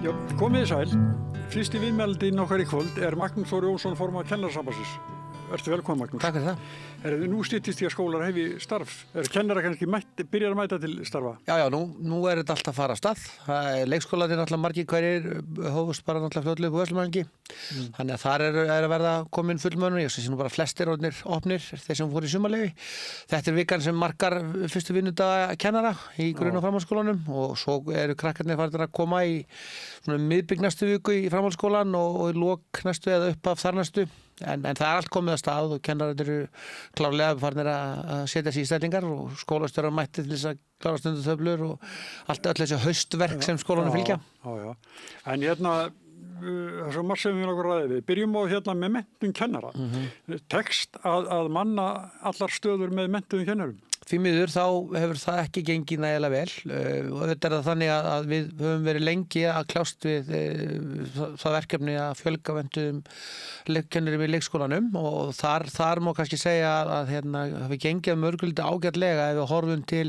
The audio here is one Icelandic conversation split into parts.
Já, komið þið sæl. Fyrsti viðmælandinn okkar í kvöld Magnús Þór Jónsson, formaður Kennarasambandsins. Vertu velkominn, Magnús. Takk fyrir það. Nú styttist í að skólar hefi starf. Kennara kannski byrjar að mæta til starfa? Já, nú þetta allt að fara af stað. Leikskólarnir náttúrulega margir hverjir hófust bara náttúrulega fljótlega upp á Vesturlandsvelli. Þannig að þar að verða komin fullmönnur. Ég sé nú bara flestir orðnir opnir, þeir sem fóru í sumarleyfi. Þetta vikan sem markar fyrstu vinnudaga kennara í grunn- og framhaldsskólanum og svo eru krakkarnir farin að koma í svona miðbik næstu viku í framhaldsskólan og í lok næstu eða upp af þar næstu. En það allt komið að stað og kennarar eru klárlega farnir að setja sig í stellingar og skólastjórar mætti til þess að klára stundatöflur og öll þessi haustverk sem skólanum fylgja. Já. En það er svo margt sem við okkur ræðið við. Byrjum á með menntun kennara. Tekst að manna allar stöður með menntun kennarum? Því miður þá hefur það ekki gengið nægilega vel og þetta það þannig að við höfum verið lengi að kljást við það verkefni að fjölga menntuðum kennurum í leikskólanum og þar má kannski segja að hafi gengið mörgulegt ágætlega ef við horfum til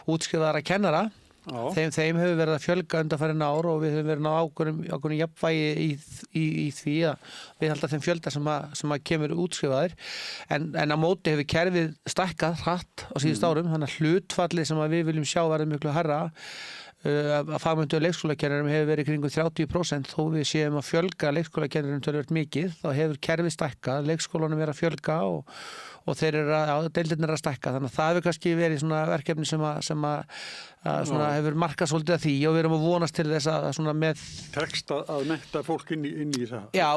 útskrifaðra kennara. Þeim hefur verið að fjölga undanfarin ár og við höfum verið á ákveðnu jafnvægi í því að við halda þeim fjölda sem að kemur útskrifaðir en á móti hefur kerfið stækkað hratt á síðust árum þannig að hlutfallið sem að við viljum sjá verið miklu hærra að fagmenntuðu leikskólakennarum hefur verið kringum 30% þó við séum að fjölga leikskólakennarum töluvert mikið þá hefur kerfið stækkað, leikskólanum er að fjölga og deildirnir að stækka þannig að það hefur kannski verið svona verkefni sem hefur markað svolítið að því og við erum að vonast til þess að svona með tekst að mennta fólk inn í það. Já,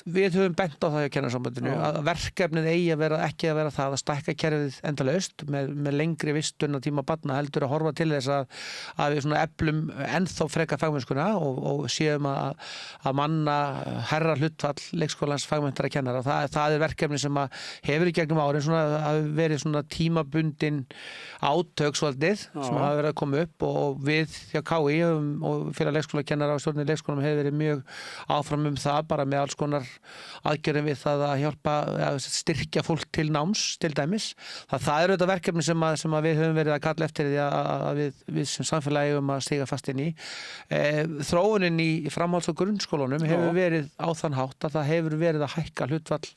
við höfum bent á það hjá Kennarasambandinu að verkefnið eigi ekki að vera það að stækka kerfið endalaust með lengri vistunartíma barna heldur að horfa til þess að við svona eflum ennþá frekar fagmennskuna og séum að manna herra hlutfall leikskólans fagmenntara kennara. Það er verkefni sem hefur í gegnum árin hafi verið svona tímabundin átök svolítið sem hafa verið að koma upp og við hjá KÍ og félag leikskólakennara og stjórnir leikskólanum hefur verið mjög áfram það bara með alls konar aðgerðum við það að hjálpa að styrkja fólk til náms til dæmis. Það eru þetta verkefni sem að við höfum verið að kalla eftir því að við sem samfélagi að stiga fast inn í. Þróunin í framhalds- og grunnskólanum hefur verið á þann hátt að það hefur verið að hækka hlutfall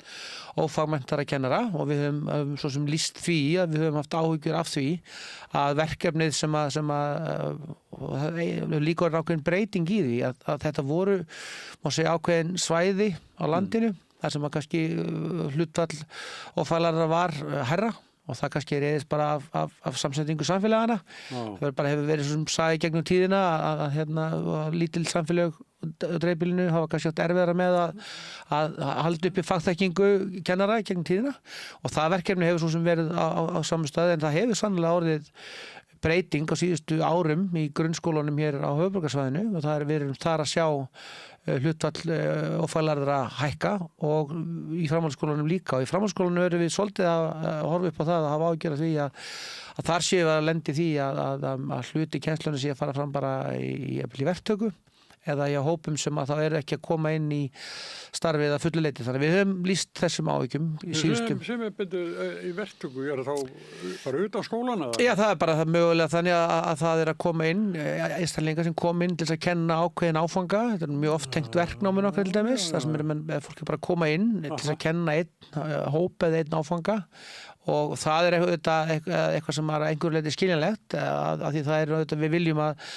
ófagmenntara kennara og við höfum svo sem lýst því að við höfum haft áhyggjur af því að verkefnið sem líka er ákveðin breyting í því að þetta voru má segja ákveðin svæði á landinu þar sem að kannski hlutfall ófaglæra var herra og það kannski reyðist bara af samsetningu samfélagana. Það hefur verið svo sem sagði gegnum tíðina að lítil samfélag dreifbýlinu hafa kannski átt erfiðara með að halda uppi fagþekkingu kennara gegnum tíðina og það verkefni hefur svo sem verið á saman stöðu en það hefur sannlega orðið breyting á síðustu árum í grunnskólanum hér á höfuðborgarsvæðinu og það við erum þar að sjá hlutfall ófaglæra hækka og í framhaldsskólanum líka og í framhaldsskólanum erum við svolítið að horfa upp á það að hafa ágjörð því að þar séu að lendi því að hluti kennslunum sé að fara fram bara í verktöku eða í hópum sem að það eru ekki að koma inn í starfið að fullu leyti. Þannig við höfum lýst þessum áhyggjum í síðustum. Sem betur í verktöku, er það þá bara utan skólana? Já, það bara það mögulega þannig að það að koma inn, einstaklingar sem kom inn til þess að kenna ákveðin áfanga. Þetta er mjög oft tengt verknáminu okkar til dæmis, þar sem fólk bara að koma inn til þess að kenna einn hóp eða einn áfanga. Og það er eitthvað sem er einhverju leyti skiljanlegt, af því það er auðvitað við viljum að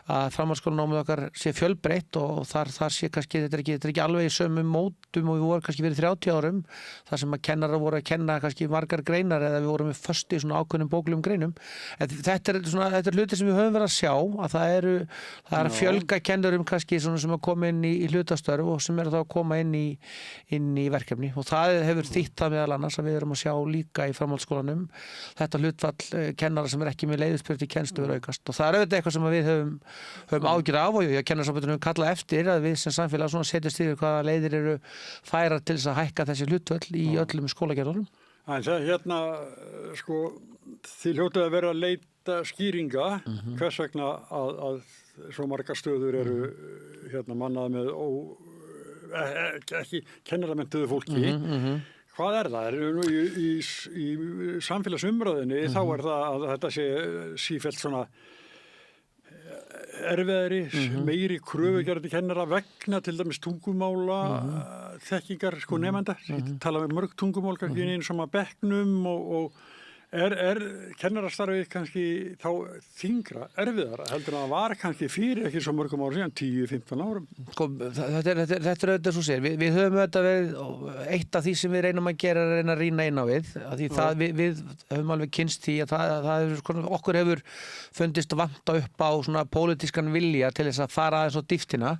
framhaldsskólanámið okkar sé fjölbreytt og þar sé kannski, þetta er ekki alveg í sömu mótum og við vorum kannski fyrir 30 árum þar sem að kennarar voru að kenna kannski margar greinar eða við vorum föst í svona ákveðnum bóklegum greinum. Þetta er hluti sem við höfum verið að sjá að það er að fjölga kennurum kannski svona sem að koma inn í hlutastörf og sem eru þá að koma inn í verkefni og það hefur þýtt það meðal annars að við erum að sjá líka í framhaldsskólanum þetta hlutfall kennara sem er ekki með leiðuspyrti kennslu er aukast og það er auðvitað eitthvað sem við höfum ágjörð af og Kennarasambandinu kalla eftir að við sem samfélag setjast yfir hvaða leiðir eru færar til þess að hækka þessi hlutföll í öllum skólagerðunum. En það þið hljótið að vera að leita skýringa hvers vegna að svo margar stöður eru mannað með ekki kennaramentuðu fólki. Hvað er það? Nú í samfélagsumræðinni þá er það að þetta sé sífellt svona erfiðari, meiri kröfugerði kennara vegna til dæmis tungumála, þekkingar sko nefnda, tala með mörg tungumál kannski einu sama bekknum og er kennarastarfið kannski þá þyngra, erfiðara heldur en það var kannski fyrir ekki svo mörgum árum síðan, 10-15 árum. Sko, þetta er auðvitað svo sér. Við höfum auðvitað verið, eitt af því sem við reynum að gera er að reyna að rýna inn á við. Því það, við höfum alveg kynst því að það er, okkur hefur fundist vanta upp á svona pólitískan vilja til þess að fara aðeins á dýptina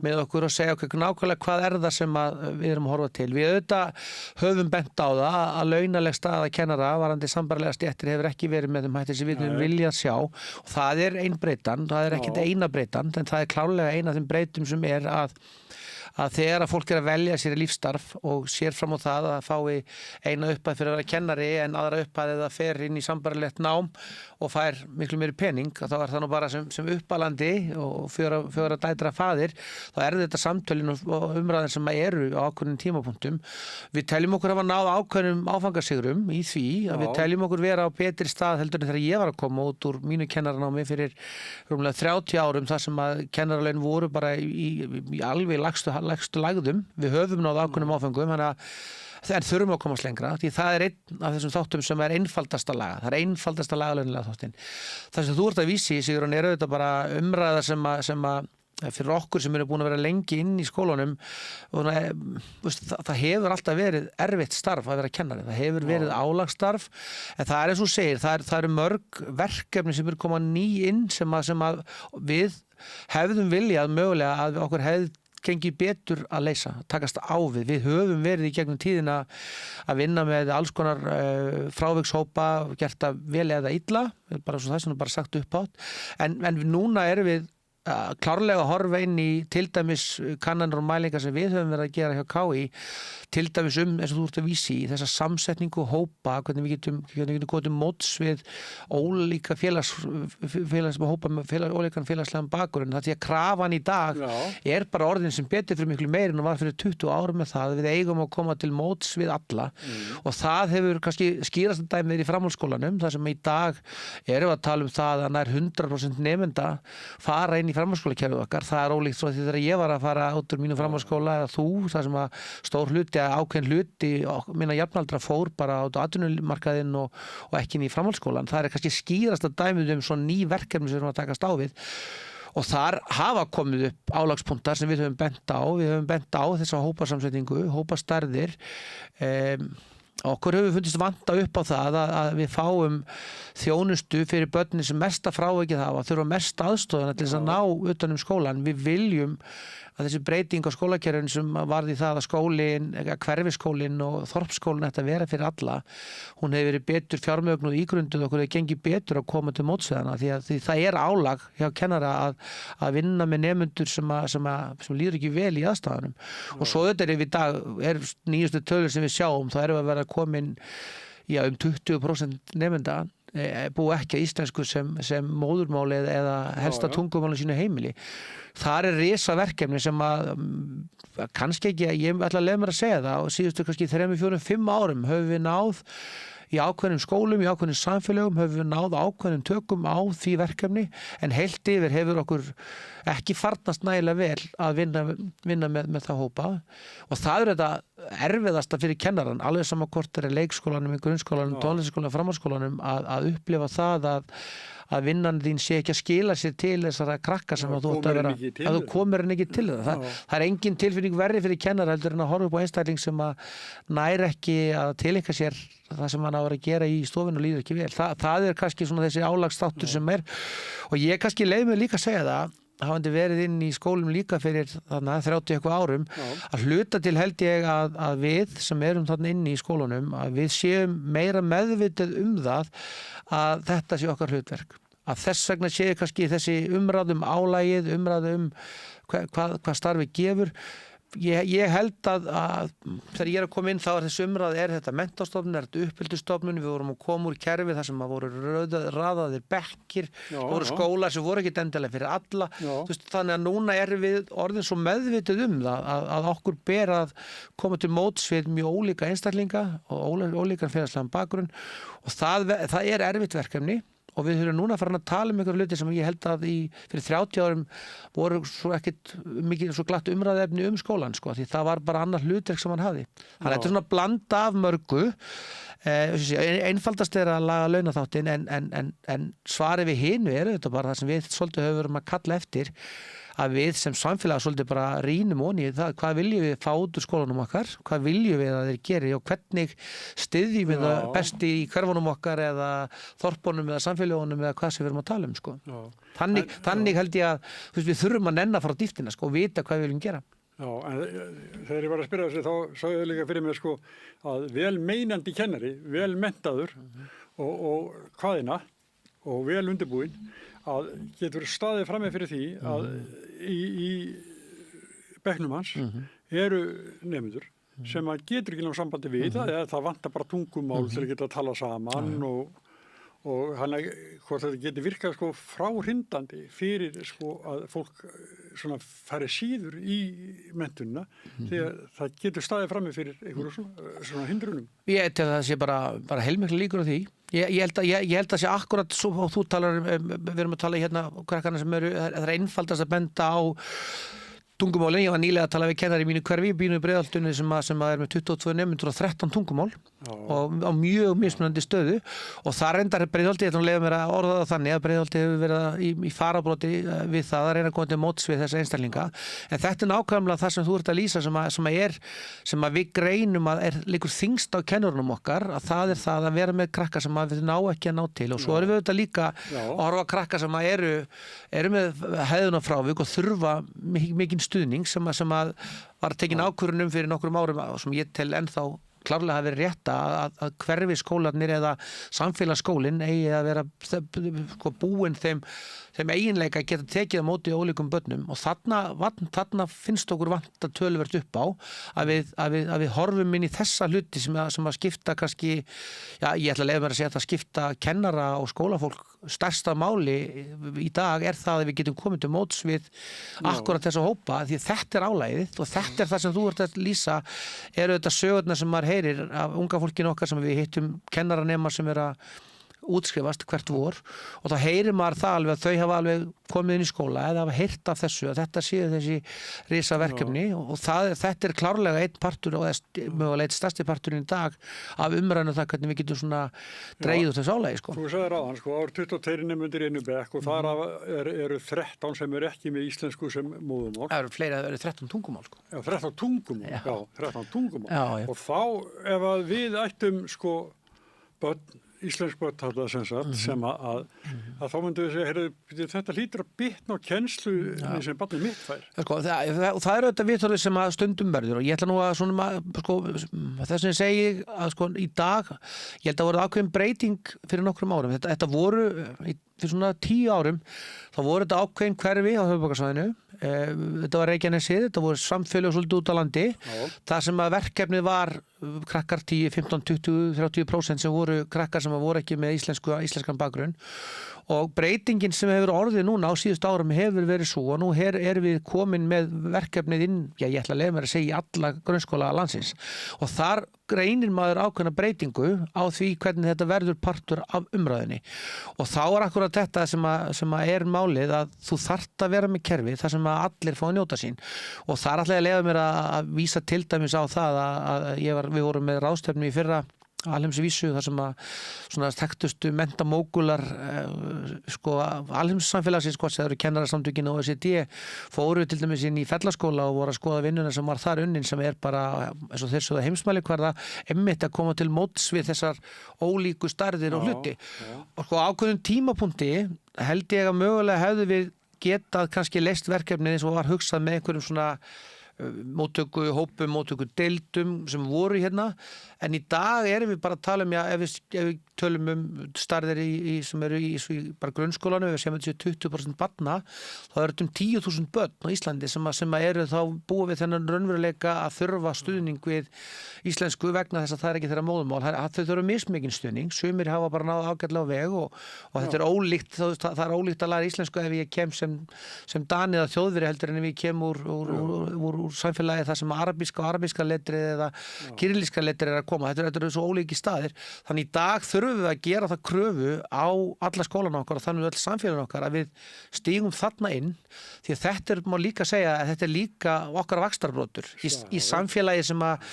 með okkur og segja okkur nákvæmlega hvað er það sem við erum að horfa til. Við auðvitað höfum bent á það að launaleg staða kennara varðandi sambærilega stéttir hefur ekki verið með þeim hætti sem við höfum viljað sjá og það er ein breytan, það er ekkert eina breytan en það er klárlega ein af þeim breytum sem er að þegar að fólk er að velja sér lífsstarf og sér fram á það að fái eina upphæð fyrir að vera kennari en aðra upphæð eða fer inn í sambærilegt nám og fær miklu meiri pening þá er það nú bara sem uppalandi og fjóra dætra faðir þá er þetta samtölin og umræðin sem eru á ákveðnum tímapunktum. Við teljum okkur hafa náð ákveðnum áfangasigrum í því að við teljum okkur vera á betri stað heldur en þegar ég var að koma út úr mínu kennaranámi fyrir rúmlega 30 árum þar sem að kennaralaun voru bara í alveg lægstu lagðum. Við höfum náð ákveðnum áfangum en þurfum að komast lengra því það er einn af þessum þáttum sem er einfaldasta laga. Það er einfaldasta lagalaunalega þáttin. Það sem þú ert að vísi, Sigurjón, er auðvitað bara umræða sem að fyrir okkur sem eru búin að vera lengi inn í skólanum og það hefur alltaf verið erfitt starf að vera kennari. Það hefur verið álagsstarf en það er eins og segir, það eru mörg verkefni sem eru komað ný inn sem að við hefðum viljað mögulega að okkur hefði gengið betur að leysa, takast á við. Við höfum verið í gegnum tíðina að vinna með alls konar frávikshópa, gert það vel eða illa, bara svo það sem bara sagt upp átt. En núna erum við klárlega að horfa inn í til dæmis kannanir og mælingar sem við höfum verið að gera hjá KÍ, til dæmis eins og þú ert að vísi í þessa samsetningu hópa, hvernig við getum komið til móts við ólíka hópa með ólíkan félagslegan bakgrunn. Það því að krafan í dag er bara orðin sem betur fyrir miklu meir en var fyrir 20 árum með það. Við eigum að koma til móts við alla og það hefur kannski skýrasta dæmið í framhaldsskólanum, þar sem í dag erum við að tala um það að nær 100% nemenda fara inn í framhaldsskólakerfið okkar. Það er ólíkt frá því þegar ég var að fara út úr mínu framhaldsskóla eða þú, þar sem að stór hluti ákveðin hluti minna jafnaldra fór bara á atvinnumarkaðinn og ekki inn í framhaldsskólan. Það er kannski skýrasta dæmið svo ný verkefni sem við erum að takast á við og þar hafa komið upp álagspunktar sem við höfum bent á. Við höfum bent á þessa hópasamsetningu, hópastærðir. Okkur hefur fundist vanta upp á það að við fáum þjónustu fyrir börnin sem mesta frávikið hafa, þurfa mest aðstoðana til þess að ná utan skólan. Við viljum að þessi breyting á skólakerfinu sem varði það að skólinn, hverfiskólinn og þorpsskólinn ætti að vera fyrir alla, hún hefur verið betur fjármögnuð ígrunduð, okkur hefur gengið betur að koma til mótsveðana því það er álag hjá kennara að vinna með nemendur sem líður ekki vel í aðstæðunum. Og svo þetta er í dag, nýjustu tölur sem við sjáum, þá erum við að vera komin 20% nemenda búi ekki að íslensku sem móðurmáli eða helsta tungumáli sínu heimili. Það er risaverkefni sem að kannski ekki, ég ætla að leyfa mér að segja það, og síðustu kannski 3, 4, 5 árum höfum við náð í ákveðnum skólum, í ákveðnum samfélögum höfum við náð ákveðnum tökum á því verkefni en heilt yfir hefur okkur ekki farnast nægilega vel að vinna með það hópa og það er þetta erfiðasta fyrir kennaran, alveg sama hvort er leikskólanum, grunnskólanum, tónlistarskólanum, framhaldsskólanum að upplifa það að vinnan þín sé ekki að skila sér til þessara krakka sem að þú komir henni ekki til það. Það er engin tilfinning verri fyrir kennara heldur en að horfa upp á einstakling sem að nær ekki að tileinka sér það sem hann á að gera í stofinu og líður ekki vel. Það er kannski svona þessi álagsþáttur sem er og ég kannski leyfi mig líka að segja það hafandi verið inn í skólum líka fyrir 30 eitthvað árum að hluta til held ég að við sem erum þarna inn í skólunum að við séum meira meðvitað það að þetta sé okkar hlutverk að þess vegna séu kannski þessi umræðum álægið, umræðum hvað starfi gefur. Ég held að þegar ég er að koma inn þá er þessi umræð, er þetta menntastofnun, er þetta uppeldisstofnun, við vorum að koma úr kerfi þar sem að voru raðaðir bekkir, voru skólar sem voru ekki endilega fyrir alla, þannig að núna erum við orðin svo meðvituð það að okkur ber að koma til móts við mjög ólíka einstaklinga og ólíkan félagslegan bakgrunn og það er erfitt verkefni og við höfum núna farin að tala einhverju hluti sem ég held að fyrir 30 árum voru svo ekkit mikið svo glatt umræðefni skólan, sko, því það var bara annar hlutverk sem hann hafði. Þetta er svona blanda af mörgu. Einfaldast að laga launaþáttinn en svarið við hinu þetta bara það sem við svolítið höfum að kalla eftir, að við sem samfélag svolítið bara rýnum onni það, hvað viljum við fá út úr skólanum okkar, hvað viljum við að þeir geri og hvernig styðjum við það best í hverfunum okkar eða þorpunum eða samfélagunum eða hvað sem við erum að tala sko. Þannig held ég að við þurfum að nenna frá dýftina sko, og vita hvað við viljum gera. Já, en þegar ég var að spyrja þessi þá sagði þau líka fyrir mér sko að vel meinandi kennari, vel menntaður og hvaðina og vel undirbúinn að getur staðið frammi fyrir því að í bekknum hans eru nemendur sem að getur ekki náttúrulega sambandi við það vantar bara tungumál til að geta að tala saman og hann hvort þetta geti virkað sko fráhrindandi fyrir sko að fólk svona fari síður í menntunina því að það getur staðið frammi fyrir einhverjum svona hindrunum. Ég held að það sé bara heilmikið líkur á því. Ég held að það sé akkurat svo og þú talar við erum að tala hérna krakkarna sem það er einfaldast að benda á tungumálin. Ég var nýlega að tala við kennari í mínu hverfi, býnum í Breiðholtinu sem er með 22 nemendur og 13 tungumál og á mjög mismunandi stöðu og það reyndar Breiðholti, ég ætlum að leyfa mér að orða það þannig að Breiðholti hefur verið í farabróti við það að reyna að koma til móts við þessa einstaklinga. En þetta er nákvæmlega það sem þú ert að lýsa sem að við greinum að liggur þyngst á kennurunum okkar, að það er það að vera með krakka sem við ná ekki að ná til og svo erum við auðvitað líka að horfa krakka sem eru með hegðunarfrávik og þurfa mikinn stuðning sem að var tekin ákvörðun fyrir nokkrum árum sem ég tel ennþá klárlega hafi verið rétt að hverfi skólarnir eða samfélagsskólinn eigi að vera búinn þeim eiginleika að geta tekið á móti ólíkum börnum og þarna finnst okkur vanta töluvert upp á að við horfum inn í þessa hluti sem að skipta kannski, ég ætla að leyfa mér að segja að það skipta kennara og skólafólk stærsta máli í dag er það að við getum komið til móts við akkurat þessa hópa því þetta er álagið og þetta er það sem þú ert að lýsa eru þetta sögurnar sem maður heyrir af unga fólkinu okkar sem við hittum kennaranema sem er að útskrifast hvert vor og þá heyrir maður það alveg að þau hafa alveg komið inn í skóla eða hafa heyrt af þessu að þetta séu þessi risaverkefni og þetta er klárlega einn partur og mögulega einn stærsti partur í dag af umræðinu það hvernig við getum svona dregið úr þessu álagi sko. Þú sagðir áðan sko, ár 22 nemendur í einu bekk og þar eru 13 sem eru ekki með íslensku sem móðumál. Það eru fleiri, það eru 13 tungumál sko. Já, 13 tungumál, já 13 tungumál. Já. Og þá ef að við ættum sko íslensk börn þarna sem að þá myndum við segja, heyrðu, þetta hlýtur að bitna á kennslu sem barnið mitt fær. Sko, það eru þetta viðhorfið sem að stundum verður og ég ætla nú að svona, sko, þess að ég segi að sko í dag, ég held að voru ákveðin breyting fyrir nokkrum árum. Þetta voru, fyrir svona 10 árum, þá voru þetta ákveðin hverfi á höfuðborgarsvæðinu. Þetta var Reykjanesið, þetta voru samfélög svolítið út á landi. Það sem að verkefnið var krakkar 10, 15, 20, 30% sem voru krakkar sem voru ekki með íslenskan bakgrunn og breytingin sem hefur orðið núna á síðustu árum hefur verið svo og nú erum við komin með verkefnið inn, ég ætla að leyfa mér að segja í alla grunnskóla landsins og þar greinir maður ákveðna breytingu á því hvernig þetta verður partur af umræðinni og þá er akkurat þetta sem að er málið að þú þarft að vera með kerfi þar sem að allir fá að njóta sín og þar ætla ég að leyfa mér að vísa til dæmis á það að við vorum með ráðstefnu í fyrra alheimsvísu þar sem að svona þekktustu mentamógular sko alheimssamfélagsins hvort sem eru kennarasamtökin og OECD fóru til dæmis inn í fellaskóla og voru að skoða vinnuna sem var þar unnin sem er bara eins og þessu heimsmælikvarða einmitt að koma til móts við þessar ólíku stærðir og hluti og sko ákveðum tímapunkti held ég að mögulega hefðu við getað kannski leyst verkefnið eins og var hugsað með einhverjum svona móttöku hópum, móttöku deildum sem voru hérna en í dag erum við bara að tala ef við tölum starðir sem eru í bara grunnskólanum ef við séum þessi 20% barna þá eru þetta 10.000 börn á Íslandi sem eru þá búið við þennan raunveruleika að þurfa stuðning við íslensku vegna þess að það er ekki þeirra móðurmál þau þurfa mismikinn stuðning, sumir hafa bara náð ágætlega á veg og þetta er ólíkt það er ólíkt að læra íslensku ef ég kem sem Dani eða Þjóðveri heldur en ef ég kem úr úr samfélagi þar sem arabíska letrið eða kyrillíska letrið að koma. Þetta eru svo ólíki staðir. Þannig í dag þurfum við að gera það kröfu á alla skólana okkar og þannig öll samfélagin okkar að við stígum þarna inn, því að þetta má líka segja að þetta líka okkar vaxtarbrotur í samfélagi sem að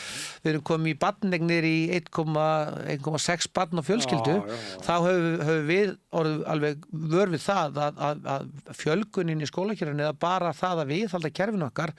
við erum komið í barneignir í 1,6 barn á fjölskyldu, þá höfum við orðið alveg vör við það að fjölgunin í skólakerfinu eða bara það að viðhalda kerfinu okkar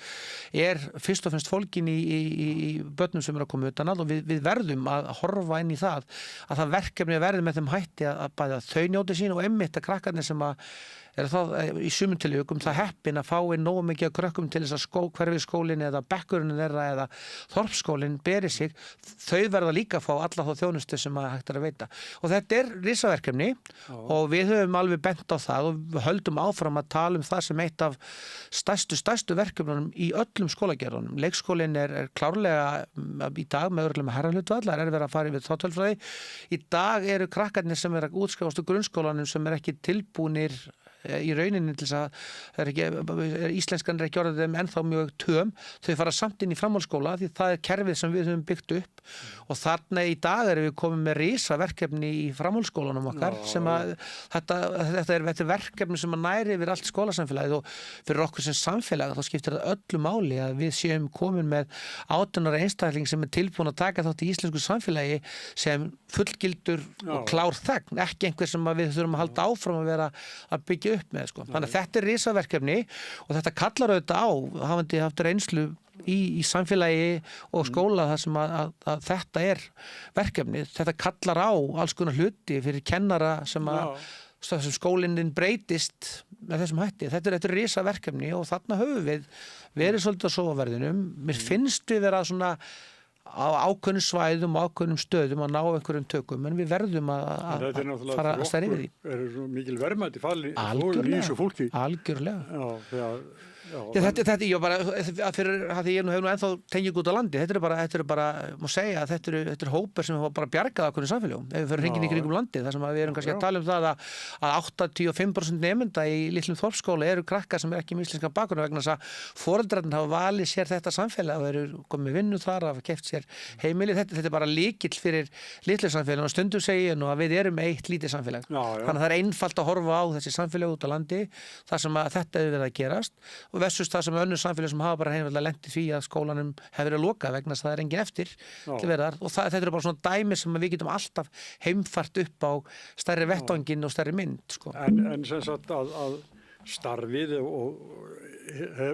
fyrst og fremst fólkin í börnum sem eru að koma utan að, og við verðum að horfa inn í það að það verkefni verði með þeim hætti að bæða þau njóti sín og einmitt að krakkarnir sem að er það í sumum tilvikum það heppin að fá inn nógu mikið af krökkum til þess að hverfisskólinn eða bekkurinn þeirra eða þorpsskólinn beri sig, þau verða líka að fá alla þá þjónustu sem að hægt að veita. Og þetta risaverkefni og við höfum alveg bent á það og við höldum áfram að tala það sem eitt af stærstu verkefnunum í öllum skólagerðunum. Leikskólinn er klárlega í dag með örugglega herrahlutfall, það verið að fara yfir þá tölfræði. Í dag eru krakkarnir sem eru að útskrifast úr grunnskólanum sem ekki tilbúnir í rauninni til þess að íslenskan ekki orðið þeim ennþá mjög töm, þau fara samt inn í framhaldsskóla því það kerfið sem við höfum byggt upp og þarna í dag erum við komið með risaverkefni í framhaldsskólanum okkar sem að þetta er verkefni sem að næri yfir allt skólasamfélagið og fyrir okkur sem samfélag þá skiptir það öllu máli að við séum komin með 18 ára einstakling sem er tilbúin að taka þátt í íslensku samfélagi sem fullgildur og klár þegn, ekki einhver sem við þurfum að halda áfram að vera að byggja upp með, sko. Þannig að þetta er risaverkefni og þetta kallar auðvitað á, hafandi haft reynslu í samfélagi og skóla þar sem að þetta er verkefni. Þetta kallar á alls konar hluti fyrir kennara sem skólinn breytist með þessum hætti. Þetta er risaverkefni og þarna höfum við verið svolítið á sofaverðinum. Mér finnst við vera svona á ákveðnum svæðum og ákveðnum stöðum að ná einhverjum tökum, en við verðum að fara að stærra yfir því. Það er mikil verðmæti falli í þessu fólki. Algjörlega. Þetta ég bara fyrir að ég hef nú ennþá tengið út á landi, þetta er bara má segja að þetta er hópar sem hafa bara bjargað ákveðnum samfélögum. Ef við fyrir hringinn í kringum landið, þar sem við erum kannski að tala um það að 85% nemenda í litlum þorpsskóla eru krakkar sem ekki með íslenskan bakgrunn vegna þess að foreldrarnir hafa valið sér þetta samfélag og eru komið vinnu þar, hafa keypt sér heimili. Þetta er bara lykill fyrir litlu samfélag og stundum segi ég nú að við erum eitt lítið samfélag. Þannig að það er einfalt að horfa á þessi samfélag út á landi þar sem að þetta hefur verið að gerast og versus það sem önnur samfélag sem hafa bara heimlega lent í því að skólanum hefur verið lokað vegna þess að það er engin eftir til verðar og þetta eru bara svona dæmi sem við getum alltaf heimfært upp á stærri vettvanginn og stærri mynd, sko. En sem sagt að starfið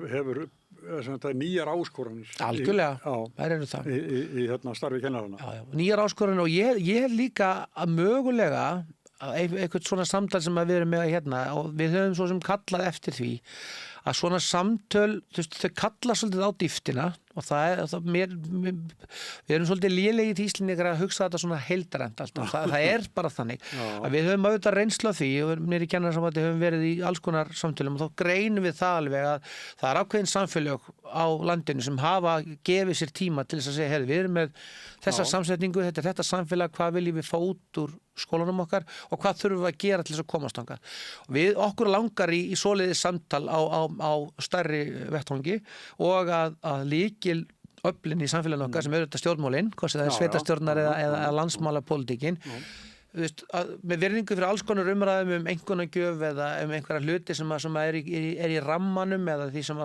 hefur nýjar áskoranir. Algjörlega, þær eru það. Í starfi kennarana. Nýjar áskoranir og ég líka að mögulega eitthvað svona samtal sem við erum með hérna og við höfum svo sem kallað eftir því að svona samtöl, þau kalla svolítið á dýftina og við erum svolítið lélegir í Íslendingar að hugsa þetta svona heildarænt alltaf. Það er bara þannig að við höfum auðvitað reynslu af því og mér í kennarasambandi höfum verið í alls konar samtölum og þá greinum við það alveg að það er ákveðin samfélög á landinu sem hafa gefið sér tíma til þess að segja, við erum með þessa samsetningu, þetta samfélag, hvað viljum við fá út úr skólanum okkar og hvað þurfum við að gera til þess að komast þangað. Okkur langar í svoleiðis samtal á stærri vettvangi og að lykil öflin í samfélaginu okkar sem eru þetta stjórnmálin, hvort það er sveitarstjórnar eða landsmálapólitíkin, með virðingu fyrir alls konar umræðum einkunnagjöf eða einhverja hluti sem er í rammanum eða því sem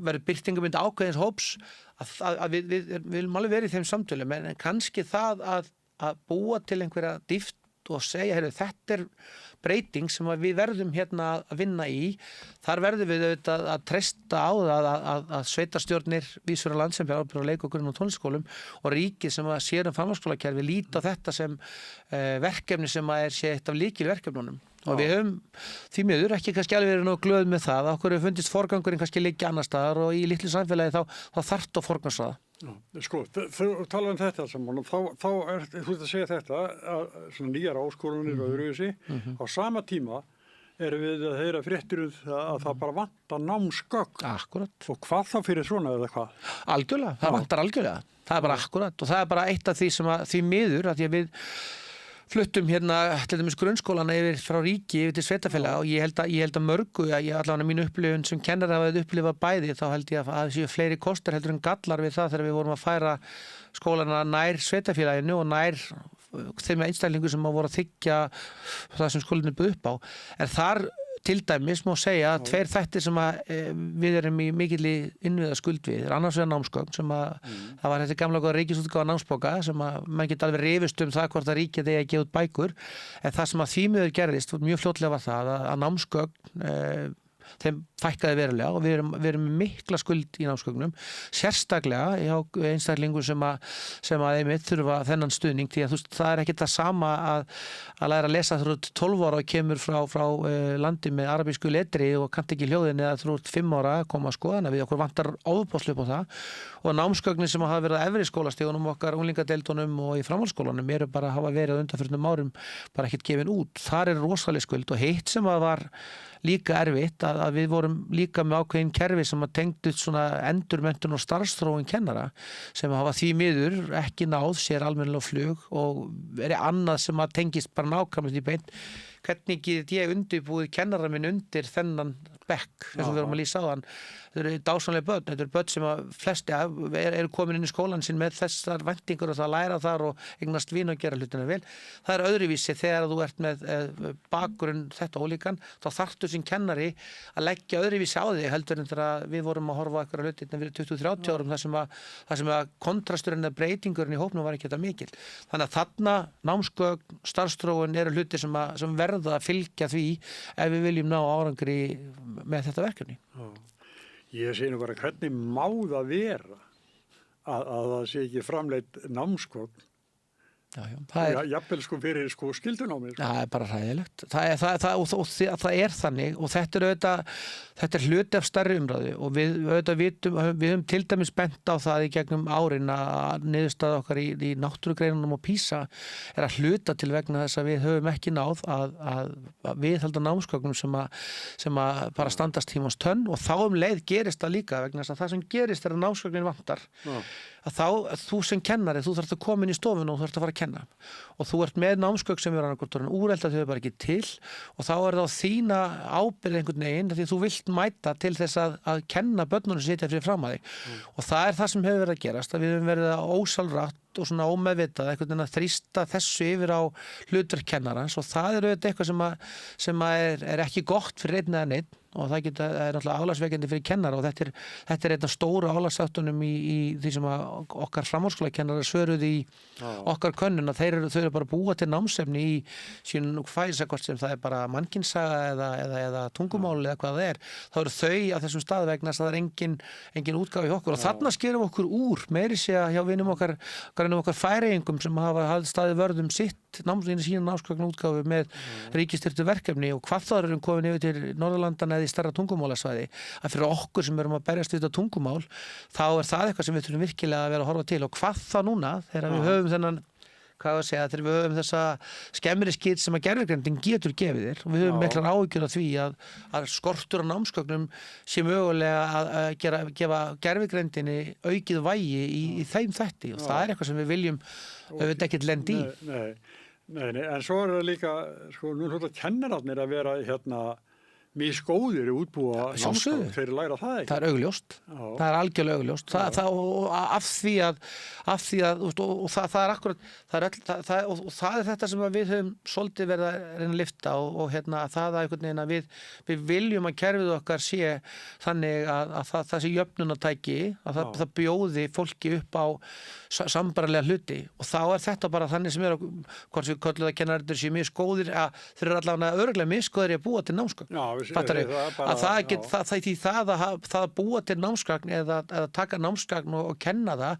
verður birtingum undir ákveðins hóps að við viljum alveg verið í þeim samtölum en kannski það að búa til einhverja dýft og segja, þetta er breyting sem við verðum hérna að vinna í. Þar verðum við auðvitað að treysta á það að sveitarstjórnir vísur á land sem bjargar á leik- og grunn- og tónlistarskólum og ríkið sem að sér framhaldsskólakerfi líta á þetta sem verkefni sem sé eitt af lykilverkefnunum. Og við höfum því miður ekki kannski alveg verið nógu glöð með það. Okkur hefur fundist forgangurinn kannski liggja annars staðar og í litlu samfélagi þá þarft að forgangsraða. Sko, þú talar þetta saman og þá þú ert að segja þetta að svona nýjar áskorunir og öðruvísi á sama tíma erum við að heyra fréttir að það bara vantar námsgögn. Akkurat. Og hvað þá fyrir svona eða hvað? Algjörlega, það vantar algjörlega. Það er bara akkurat og það er bara eitt af því sem að því miður að því að við fluttum hérna til dæmis grunnskólana yfir frá ríki yfir til sveitafélaga og ég held að mörgu að ég allavega mínu upplifun sem kennar að upplifa bæði þá held ég að séu fleiri kostir heldur en gallar við það þegar við vorum að færa skólana nær sveitafélaginu og nær þeim einstaklingu sem voru að þiggja það sem skólinn buð upp á. En þar til dæmis má segja að tveir þættir sem að við erum í mikilli innviða skuld við annars vegar námsgögn sem að það var þetta gamla góða ríkisútgáfa námsbóka sem að mann geti alveg rifist það hvort að ríkið eigi að gefa út bækur en það sem að því miður gerðist mjög fljótlega var það að námsgögn þeim fækkaði verulega og við erum með mikla skuld í námsgögnum sérstaklega hjá einstaklingum sem að einmitt þurfa þennan stuðning því að það er ekki það sama að læra að lesa þú ert 12 ára og kemur frá landi með arabísku letri og kannt ekki hljóðin eða þú ert 5 ára að koma að skoðana við okkur vantar ofboðslega upp á það og námsgögnin sem hafa verið að efri skólastigunum okkar unglingadeildunum og í framhaldsskólanum eru bara að hafa verið á undanförnum árum bara ekkert gefin út þar er rosaleg skuld og hitt sem að var líka erfitt að við vorum líka með ákveðin kerfi sem að tengdu svona endurmenntun og starfsþróun kennara sem hafa því miður ekki náð sér almennilega flug og er annað sem að tengist bara nákvæmlega í beint hvernig get ég undirbúið kennara minn undir þennan bekk eins og við erum að lýsa á hann þetta eru dásamlega börn, þetta eru börn sem að flesti eru komin inn í skólan sinn með þessar væntingur og það læra þar og eignast vín og gera hlutina vel það er öðruvísi þegar þú ert með bakgrunn þetta ólíkan þá þarftu sem kennari að leggja öðruvísi á þig heldur en þegar við vorum að horfa okkur á hlutina fyrir 20-30 árum þar sem að kontrasturinn eða breytingurinn í hópnum var ekki þetta mikil þannig að þarna námsgögn, starfsþróun eru hlutir sem verða að fylgja því ef við viljum ná árangri með þetta verkefni. Ég segi nú bara hvernig má það vera að það sé ekki framleitt námsgögn jafnvel sko fyrir sko skildunámi sko. Það er bara hræðilegt það er þannig og þetta er hluti af stærri umræðu og við höfum til dæmis bent á það í gegnum árin að niðurstaða okkar í náttúrugreinunum og PISA er að hluta til vegna þess að við höfum ekki náð að viðhalda námsgögnum sem að bara standast tímans tönn og þá leið gerist það líka vegna þess að það sem gerist er að námsgögnin vantar að þú sem kennari, þú þarft að koma inn í stofun og þú þarft að fara að kenna og þú ert með námsgögn sem er annarkvort úrelda þau er bara ekki til og þá er það á þína ábyrgð einhvern veginn því þú vilt mæta til þess að kenna börnunum sitja fyrir fram að þig og það er það sem hefur verið að gerast að við höfum verið að ósjálfrátt og svona ómeðvitað einhvern veginn að þrýsta þessu yfir á hlutverk kennarans og það er auðvitað eitthvað sem er ekki gott fyrir einn eða neitt og það er náttúrulega álagsveikjandi fyrir kennara og þetta er einn af stóru álagsáttunum í því sem okkar framhaldsskólakennarar svöruðu í okkar könnun að þau eru bara búa til námsefni í sínum fæsa hvort sem það er bara mannkynssaga eða tungumál eða hvað það er þá eru þau á þessum stað vegna að það er engin útgáfa í okkur og þarna skerum okkur úr meiri sé að hjá vinum okkar færeyingum sem hafa staðið vörðum sitt sína námsgögn útgáfu með ríkisstyrktu verkefni og hvað það erum komin yfir til Norðurlandana eða í stærra tungumálasvæði að fyrir okkur sem erum að berjast við þetta tungumál þá er það eitthvað sem við þurfum virkilega að vera að horfa til og hvað þá núna þegar við höfum þennan þegar við höfum þessa skemmri skýrt sem að gervigreindin getur gefið þér og við höfum miklar áhyggjur af því að skortur á námsgögnum sé mögulega að gefa gervigreindinni aukið vægi í þeim þætti og það er eitthvað sem við viljum auðvitað ekkert lenda í. Nei, en svo er það líka sko, nú hljóta kennararnir að vera misgóðir í útbúa námsgögn fyrir læra það ekki. Það er augljóst. Það er algjörlega augljóst. Af því að og það er akkurat og það er þetta sem við höfum svolítið verið að reyna að lyfta og það að einhvern veginn að við viljum að kerfið okkar sé þannig að það sé jöfnunartæki að það bjóði fólki upp á sambærilega hluti og þá er þetta bara þannig sem hvort við köllum það kennararnir séu misgóðir að þeir eru allavega örugglega misgóðir í að búa til námsgögn. Það að búa til námsgagn eða taka námsgagn og kenna það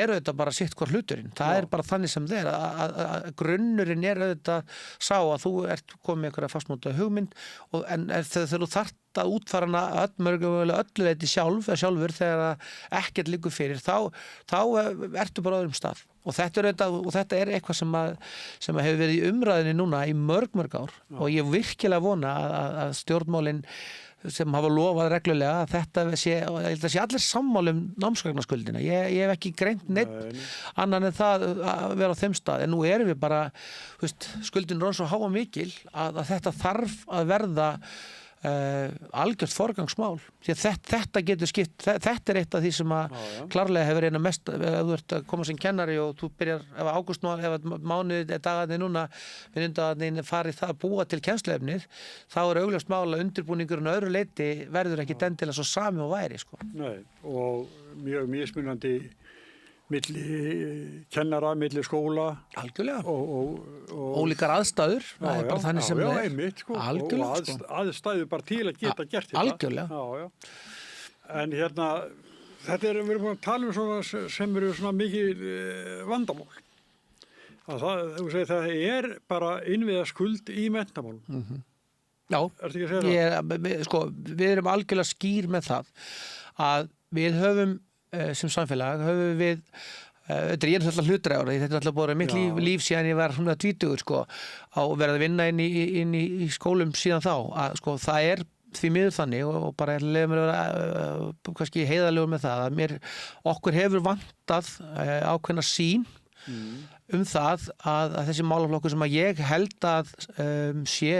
er auðvitað bara sitt hver hluturinn það er bara þannig sem þeir að grunnurinn er auðvitað sá að þú ert komið einhverja fastmóta hugmynd en þegar þú þarft að útfara hana öllu leyti sjálfur þegar ekkert liggur fyrir þá ertu bara á öðrum stað og þetta er eitthvað sem hefur verið í umræðinni núna í mörg ár og ég virkilega vona að stjórnmálin sem hafa lofað reglulega að þetta sé, og ég held að sé allir sammála námsgagnaskuldina. Ég hef ekki greint neitt annan en það að vera á þeim stað. En nú erum við bara, skuldin er svo há og mikil að þetta þarf að verða algjört forgangsmál. Því að þetta getur skipt, þetta er eitt af því sem að klárlega hefur eina mest, ef þú ert að koma sem kennari og þú byrjar, ef mánuðið er dagarnir núna, vinnudagarnir farið það að búa til kennsluefnið, þá er augljóst mál að undirbúningurinn öðru leyti verður ekki endilega svo sami og væri, sko. Nei, og mjög mismunandi milli kennara, milli skóla. Algjörlega. Og ólíkar aðstæður. Það er bara þannig sem það er. Einmitt, sko. Algjörlega, og aðstæður bara til að geta gert þetta. Algjörlega. En þetta við erum búin að tala svona sem eru svona mikið vandamál. Það er bara innviða skuld í menntamálum. Já, ertu ekki að segja það? Við erum algjörlega skýr með það að við höfum sem samfélag höfum við þetta er alltaf hlutdrægur, þetta er alltaf búið mitt líf síðan ég var 20 sko, og verið að vinna inn í skólum síðan þá, að það er því miður þannig og bara leiðum mér að vera kannski heiðarlegur með það að okkur hefur vantað ákveðna sýn það að þessi málaflokkur sem að ég held að sé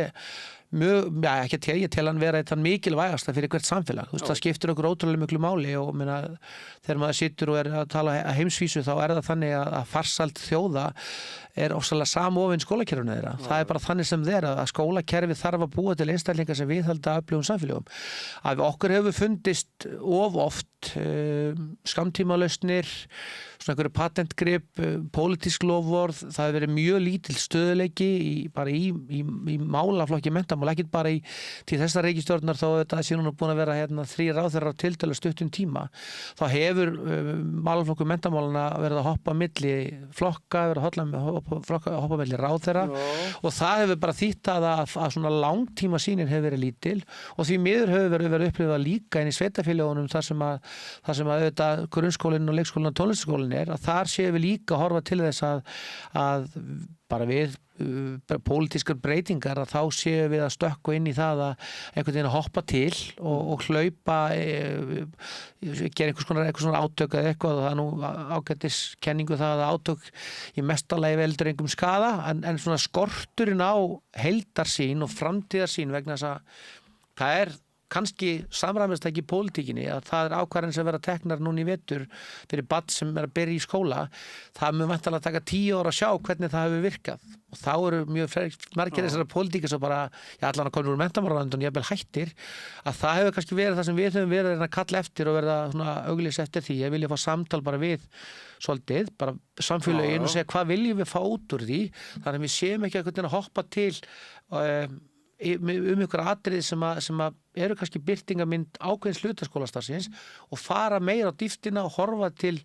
ekki að ég tel hann vera þann mikilvægasta fyrir hvert samfélag. Það skiptir okkur ótrúlega miklu máli og þegar maður situr og er að tala að heimsvísu þá er það þannig að farsæld þjóða er ofsalega samofin skólakerfinu þeirra. Það er bara þannig sem þeirra að skólakerfi þarf að búa til einstaklingar sem viðhalda öflugum samfélögum. Að okkur hefur fundist of oft skammtímalausnir, svona einhverju patentgrip, pólitísk lofvorð, það hefur verið mjög lítill stöðuleiki í málaflokki menntamál, ekki bara til þessar ríkisstjórnar þó þetta sé núna búin að vera 3 ráðherrar á tiltölu stuttum tíma. Þá hefur málaflokkur menntamálana verið að hoppa milli flokka, verið að hoppa milli ráðherra og það hefur bara þýtt að svona langtíma sýnin hefur verið lítil og því miður hefur verið upplifað líka inn í sveitarfélögunum þar sem að auðvitað grunnskólinn og leikskólinn og tónlistarskólinn er, að þar séum við líka að horfa til þess að bara við pólitískar breytingar að þá séum við að stökkva inn í það að einhvern veginn að hoppa til og hlaupa gera einhvers konar átök eða eitthvað og það er nú ágætis kenningu það að átök í mestalagi veldur engum skaða en svona skorturinn á heildarsýn og framtíðarsýn vegna þess að það er kannski samræmist ekki í pólitíkinni að það er ákvarðin sem vera teknar núna í vetur fyrir barn sem er að byrja í skóla það mun væntanlega taka 10 ára að sjá hvernig það hefur virkað og þá eru mjög margir þessara pólitíkir sem bara allan að koma úr menntamálaráðuneytinu og jafnvel hættir að það hefur kannski verið það sem við höfum verið að kalla eftir og verða svona auglýs eftir því ég vilja fá samtal bara við svolítið, bara samfélögin og segja hvað viljum við fá út úr því þannig að við séum ekki að hoppa til ykkur atriði sem að eru kannski birtingamynd ákveðins hlutaskólastarfsins og fara meira á dýptina og horfa til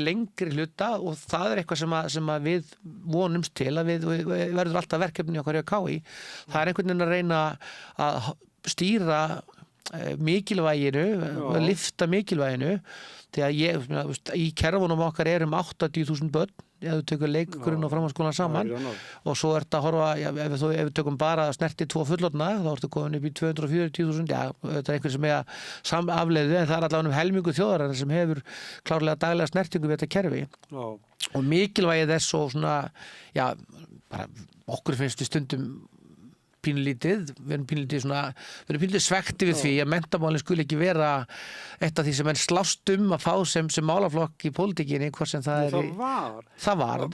lengri hluta og það er eitthvað sem að við vonumst til að við verður alltaf verkefni okkar hjá KÍ. Það er einhvern veginn að reyna að stýra mikilvæginu og lyfta mikilvæginu því að í kerfunum okkar er 80.000 börn ef þú tökur leikgrunn og framhaldsskólan saman og svo ert að horfa ef við tökum bara snerti 2 fullorðna þá ertu komin upp í 240.000 þetta er einhvern sem er afleiðu en það er allavega helmingu þjóðarinnar sem hefur klárlega daglega snertingu við þetta kerfi og mikilvægið þess og svona bara okkur finnst við stundum pínulítið, við erum pínulítið svekti við því að menntamálin skuli ekki vera eitt af því sem slást að fá sem málaflokk í pólitíkinni hvort sem það er það var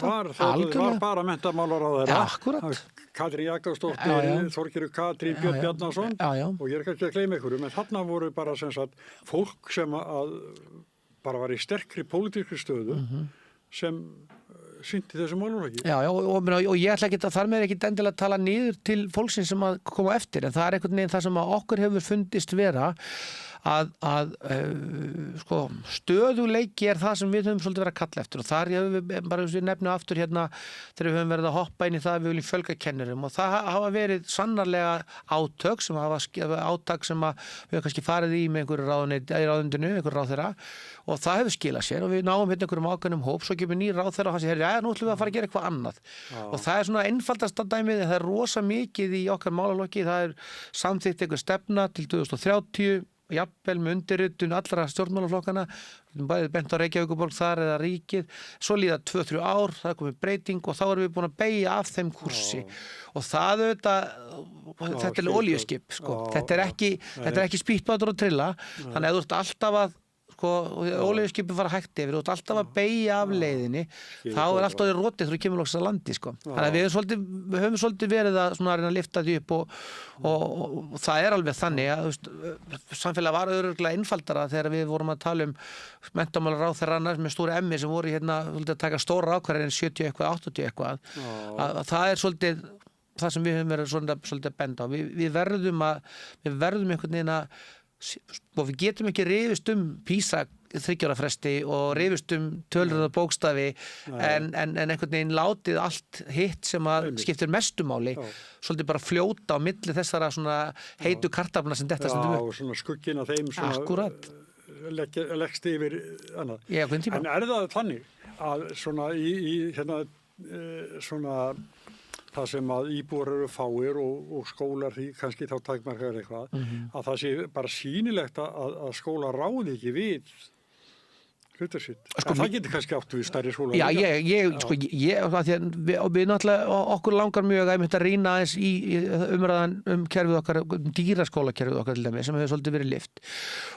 bara menntamálaráðherra akkurat Katrín Jakobsdóttir, Þorgerður Katrín, Björn Bjarnason og ég er kannski að gleyma einhverju en þarna voru bara sem sagt fólk sem að bara var í sterkri pólitískri stöðu sem synti þessu málaflokki. Já, og ég ætla ekki að þar með ekki endilega að tala niður til fólksins sem að koma eftir, en það er einhvern veginn það sem að okkur hefur fundist vera sko, stöðuleiki það sem við höfum svolítið verið að kalla eftir og þar hefur við bara við nefnum aftur hérna þegar við höfum verið að hoppa inn í það að við viljum fjölga kennurum og það hafa verið sannarlega átök sem við höfum kannski farið í með einhverju ráðundinu, einhverju ráðherra og það hefur skilað sér og við náum hérna einhverjum ákveðnum hóp, svo kemur nýr ráðherra og hann segir, nú ætlum við að fara að gera eitthvað annað og það er svona einfaldasta dæmið, það er rosa mikið í okkar málaflokki, það er samþykkt einhver stefna til 2030 jafnvel með undirritun allra stjórnmálaflokkana, bæðið bent á Reykjavíkurborg þar eða ríkið, svo líða 2-3 ár, það er komið breyting og þá erum við búin að beygja af þeim kursi og það þetta er olíuskip, sko. Þetta er ekki spýtbátur og trilla, þannig að þú ert alltaf að olíuskipin fara hægt yfir, þú ert alltaf að beygja af leiðinni, þá er alltaf í rotið þegar þú kemur loksins að landi, sko. Þannig að við höfum svolítið verið að reyna að lyfta því upp og það er alveg þannig að samfélag var örugglega einfaldara þegar við vorum að tala menntamálaráðherrana með stóru emmi sem voru hérna að taka stóra ákvarðanir 70 eitthvað, 80 eitthvað, að það er svolítið það sem við höfum verið svolítið að benda á. Við verðum einhvern veginn að og við getum ekki rifist PISA 3 ára fresti og rifist tölur og bókstafi en einhvern veginn látið allt hitt sem að skiptir mestu máli svolítið bara fljóta á milli þessara svona heitu kartaflana sem þetta stundum upp. Já, og svona skugginn af þeim svona leggst yfir annað. Já, en það þannig að svona í hérna svona það sem að íbúar eru fáir og skólar því kannski þá takmarkar eitthvað, að það sé bara sýnilegt að skólar ráði ekki við hlutur sitt. Það getur kannski átt við stærri skólar. Já, við náttúrulega, okkur langar mjög að rýna aðeins í umræðan kerfið okkar, dýraskólakerfið okkar til dæmis, sem hefur svolítið verið lyft.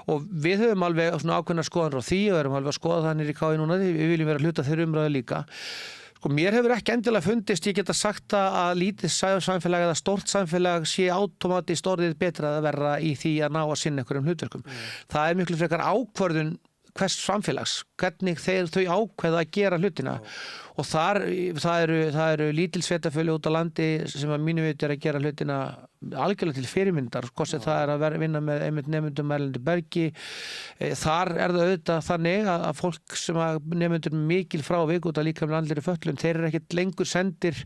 Og við höfum alveg svona ákveðnar skoðanir á því og erum alveg að skoða það niður í KÍ núna, við viljum vera hluta þeirra umræðu líka. Sko, mér hefur ekki endilega fundist, ég geta sagt að lítið samfélag eða stórt samfélag sé átómatist orðið betra að verra í því að ná að sinna einhverjum hlutverkum. Það er miklu frekar ákvörðun hvers samfélags, hvernig þau ákveða að gera hlutina og það eru lítil sveitarfélög út á landi sem að mínu viti að gera hlutina algjörlega til fyrirmyndar, hvort sem það að vinna með einmitt nemendum erlendi bergi. Þar það auðvitað þannig að fólk sem að nemendur mikil frávik út af líkamlega andlegri fötlun, þeir eru ekkert lengur sendir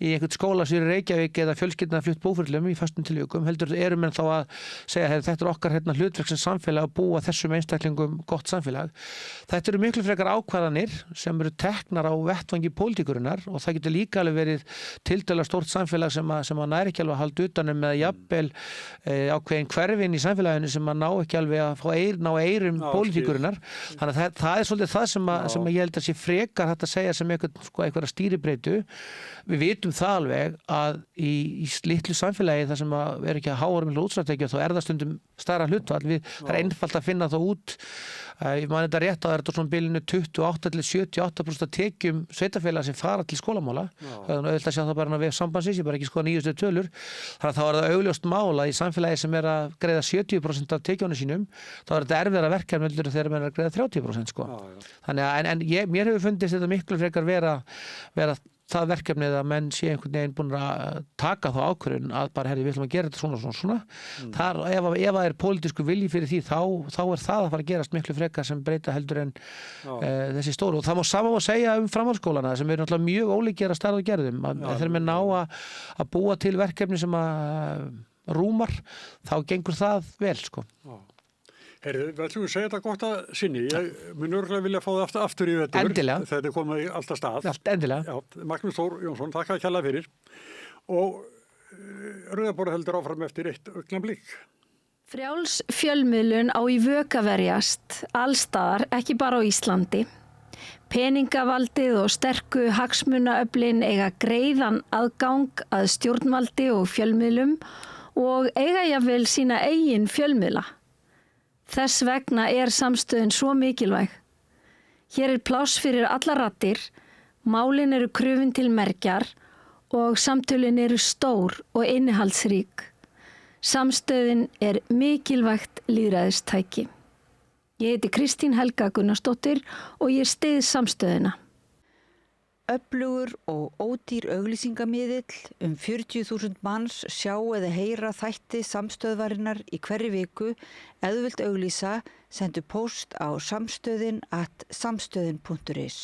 í einhvern skóla sem í Reykjavík eða fjölskyldna flutt búferlum í föstum tilvikum, heldur eru menn þá að segja þetta er okkar hlutverk sem samfélag að búa þessum einstaklingum gott samfélag. Þetta eru miklu frekar ákvarðanir sem eru teknar á vettvangi pólitíkurinnar og það getur líka alveg verið tiltölulega stórt samfélag sem að næri ekki alveg að halda utan með jafnvel ákveðin hverfin í samfélaginu sem að ná ekki alveg að ná eyrum pólitíkurinnar. Þannig að það er svolítið það sem ég held að sé frekar hægt að segja sem einhverja stýribreytu. Við vitum það alveg að í litlu samfélagi þar sem að er ekki að háa miklu útsvartekju þá það stundum stærra hlutfall. Það er einfalt að finna það út. Ég man þetta rétt að það svona bilinu 28-78% tekjum sveitarfélaga sem fara til skólamála. Það er auðvitað að sjá það bara við sambandsins, ég bara ekki skoða nýjustu tölur. Þannig að þá er það augljóst mál að í samfélagi sem er að greiða 70% af tekjunum sínum, þá er þetta erfiðara verkefni þegar menn er að greiða 30%. Sko. Þannig að mér hefur fundist þetta miklu frekar vera það verkefnið að menn sé einhvern veginn búin að taka þá ákvörðun að bara við ætlum að gera þetta svona. Þar, ef það er pólitískur vilji fyrir því þá er það að fara að gerast miklu frekar sem breyta heldur en þessi stóru. Og það má sama að segja framhaldsskólana sem eru náttúrulega mjög ólíkir að stærð og gerðum. Þegar menn ná að búa til verkefni sem að rúmar, þá gengur það vel, sko. Herðu, við ætlum að segja þetta gott að sinni. Ég mun örgulega vilja fá það aftur í vetur. Endilega. Þetta er komið alltaf stað. Endilega. Já, Magnús Þór Jónsson, þakka að kjalla fyrir. Og Rauða borðið heldur áfram eftir eitt augnablik. Frjáls fjölmiðlun á í vök að verjast, allstaðar, ekki bara á Íslandi. Peningavaldið og sterku hagsmunaöflin eiga greiðan aðgang að stjórnvaldi og fjölmiðlum og eiga jafnvel sína eigin fjölmiðla. Þess vegna er samstöðin svo mikilvæg. Hér er pláss fyrir alla raddir, málin eru krufin til mergjar og samtölin eru stór og innihaldsrík. Samstöðin er mikilvægt lýðræðistæki. Ég heiti Kristín Helga Gunnarsdóttir og ég styð samstöðina. Öflugur og ódýr auglýsingamiðill 40.000 manns sjá eða heyra þætti samstöðvarinnar í hverri viku. Ef þú vilt auglýsa, sendu póst á samstöðin@samstöðin.is.